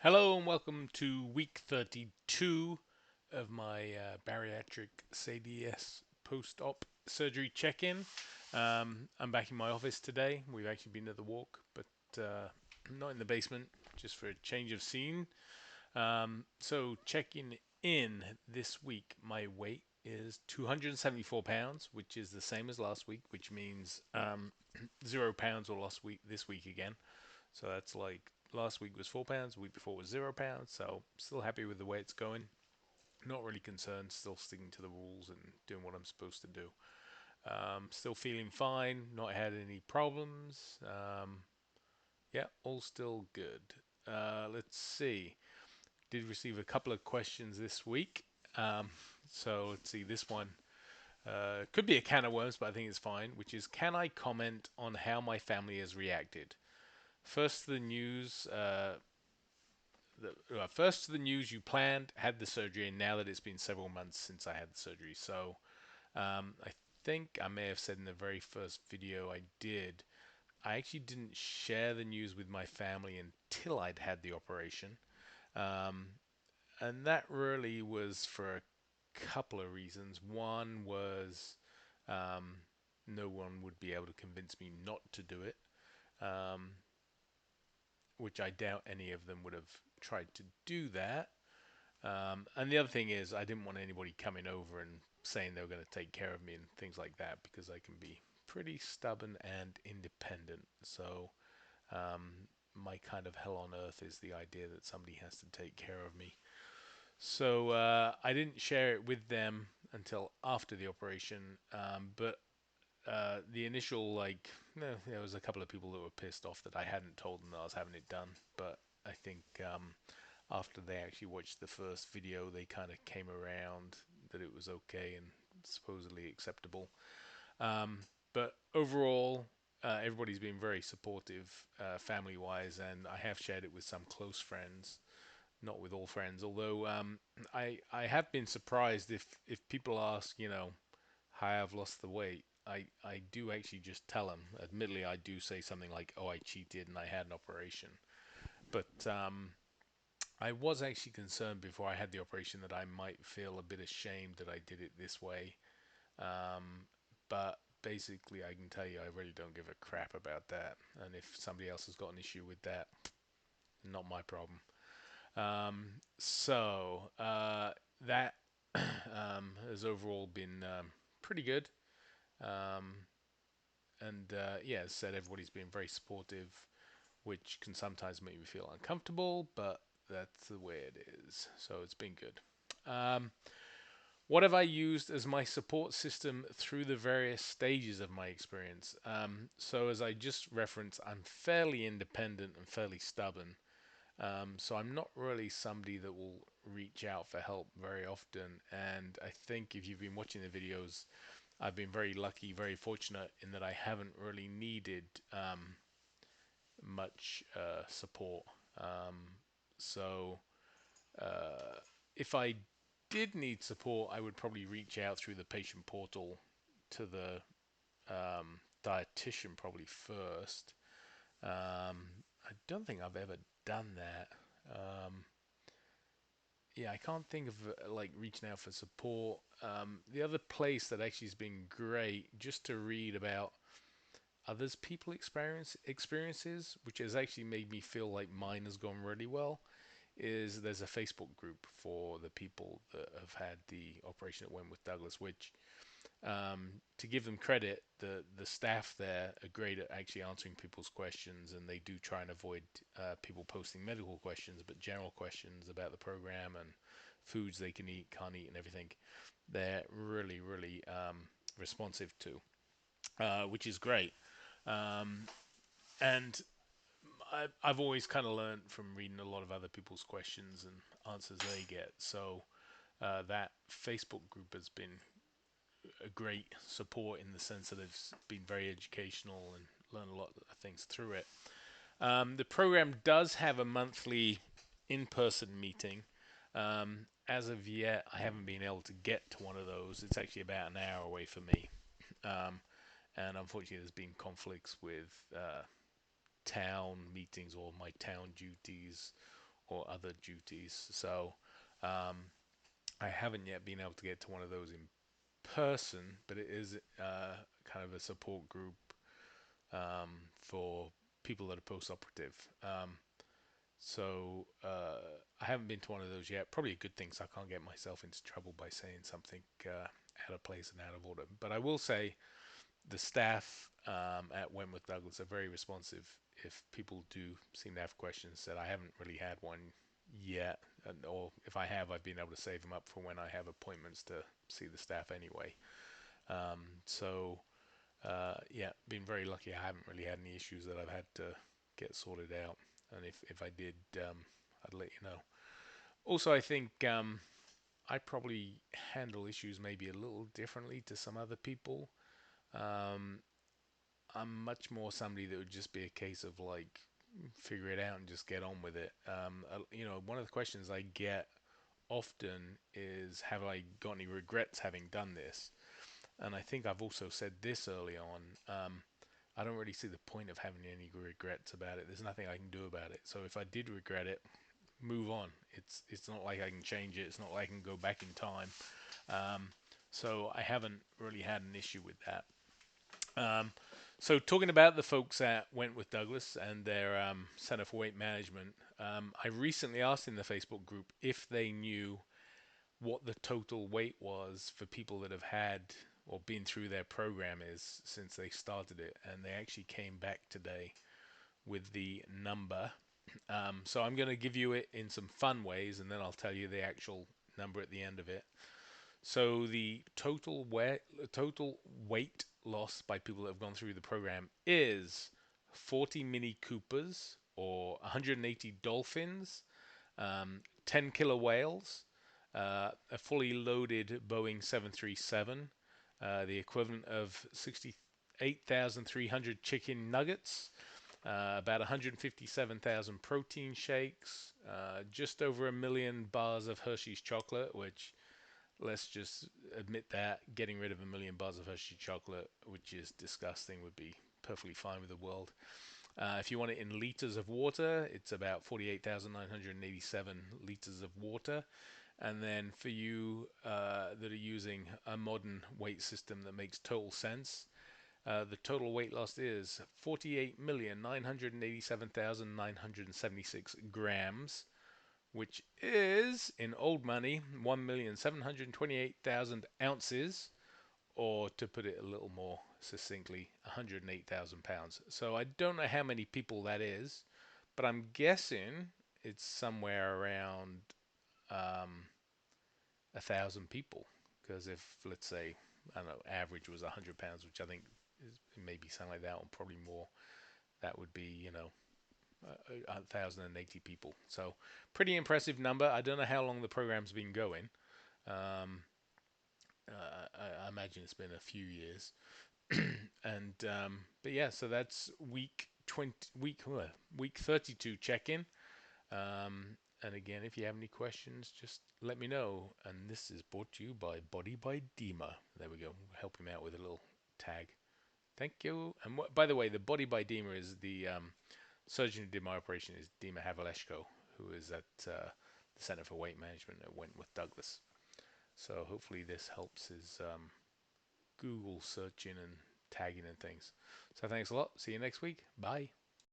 Hello and welcome to week 32 of my bariatric SADI-S post-op surgery check-in. I'm back in my office today. We've actually been at the walk, but not in the basement, just for a change of scene. So checking in this week, my weight is 274 pounds, which is the same as last week, which means 0 pounds or lost week this week again. So that's like last week was 4 pounds, the week before was 0 pounds. So still happy with the way it's going. Not really concerned. Still sticking to the rules and doing what I'm supposed to do. Still feeling fine. Not had any problems. Yeah, all still good. Let's see. Did receive a couple of questions this week. Um, so let's see. This one could be a can of worms, but I think it's fine. Which is, can I comment on how my family has reacted? First, the news. First to the news, you planned, had the surgery, and now that it's been several months since I had the surgery. So I think I may have said in the very first video I did, I actually didn't share the news with my family until I'd had the operation. Um, and that really was for a couple of reasons. One was um, no one would be able to convince me not to do it, um, which I doubt any of them would have tried to do that. And the other thing is, I didn't want anybody coming over and saying they were going to take care of me and things like that because I can be pretty stubborn and independent. So, my kind of hell on earth is the idea that somebody has to take care of me. So, I didn't share it with them until after the operation. But the initial, like, there was a couple of people that were pissed off that I hadn't told them that I was having it done. But I think after they actually watched the first video, they kind of came around that it was okay and supposedly acceptable. Um, but overall, everybody's been very supportive, family-wise, and I have shared it with some close friends, not with all friends. Although I have been surprised if people ask, how I've lost the weight. I do actually just tell them. Admittedly, I do say something like, "Oh, I cheated and I had an operation," but I was actually concerned before I had the operation that I might feel a bit ashamed that I did it this way. But basically, I can tell you, I really don't give a crap about that. And if somebody else has got an issue with that, not my problem. So that has overall been pretty good. Um, and yeah, as I said, everybody's been very supportive, which can sometimes make me feel uncomfortable, but that's the way it is. So it's been good. Um, what have I used as my support system through the various stages of my experience? So, as I just referenced, I'm fairly independent and fairly stubborn. So, I'm not really somebody that will reach out for help very often. And I think if you've been watching the videos, I've been very lucky, very fortunate in that I haven't really needed much support. Um, so, uh, if I did need support, I would probably reach out through the patient portal to the dietitian probably first. I don't think I've ever done that. Um, yeah, I can't think of like reaching out for support. The other place that actually has been great just to read about others people experiences, which has actually made me feel like mine has gone really well, is there's a Facebook group for the people that have had the operation at Wentworth Douglas, which, to give them credit, the staff there are great at actually answering people's questions, and they do try and avoid people posting medical questions, but general questions about the program and foods they can eat, can't eat, and everything. They're really, really responsive to, which is great. Um, and I've always kind of learned from reading a lot of other people's questions and answers they get. So that Facebook group has been a great support in the sense that it's been very educational and learned a lot of things through it. The program does have a monthly in-person meeting. As of yet, I haven't been able to get to one of those. It's actually about an hour away from me. Um, and unfortunately, there's been conflicts with town meetings or my town duties or other duties. So I haven't yet been able to get to one of those in person, but it is kind of a support group for people that are post-operative. So I haven't been to one of those yet. Probably a good thing, so I can't get myself into trouble by saying something out of place and out of order. But I will say the staff at Wentworth Douglas are very responsive. If people do seem to have questions, that I haven't really had one yet, or if I have, I've been able to save them up for when I have appointments to see the staff anyway. So yeah, been very lucky. I haven't really had any issues that I've had to get sorted out, and if I did, I'd let you know. Also, I think I probably handle issues maybe a little differently to some other people. Um, I'm much more somebody that would just be a case of like figure it out and just get on with it. One of the questions I get often is, have I got any regrets having done this? And I think I've also said this early on. I don't really see the point of having any regrets about it. There's nothing I can do about it. So if I did regret it, move on. It's not like I can change it. It's not like I can go back in time. Um, so I haven't really had an issue with that. Um, so talking about the folks at Wentworth Douglas and their Center for Weight Management, I recently asked in the Facebook group if they knew what the total weight was for people that have had or been through their program is since they started it, and they actually came back today with the number. So I'm going to give you it in some fun ways, and then I'll tell you the actual number at the end of it. So the total weight loss by people that have gone through the program is 40 Mini Coopers or 180 dolphins, 10 killer whales, a fully loaded Boeing 737, the equivalent of 68,300 chicken nuggets, about 157,000 protein shakes, just over a million bars of Hershey's chocolate, which, let's just admit that getting rid of a million bars of Hershey chocolate, which is disgusting, would be perfectly fine with the world. If you want it in liters of water, it's about 48,987 liters of water. And then for you that are using a modern weight system that makes total sense, the total weight loss is 48,987,976 grams, which is, in old money, 1,728,000 ounces, or to put it a little more succinctly, 108,000 pounds. So I don't know how many people that is, but I'm guessing it's somewhere around 1,000 people. Because if, let's say, I don't know, average was 100 pounds, which I think is maybe something like that, or probably more, that would be, 1,080 people. So pretty impressive number. I don't know how long the program's been going. Um, I imagine it's been a few years. And but yeah, so that's week 32 check-in. And again, if you have any questions, just let me know. And this is brought to you by Body by Dima. There we go. Help him out with a little tag. Thank you. And by the way, the Body by Dima is the surgeon who did my operation is Dima Havaleshko, who is at the Center for Weight Management at Wentworth Douglas. So hopefully this helps his Google searching and tagging and things. So thanks a lot. See you next week. Bye.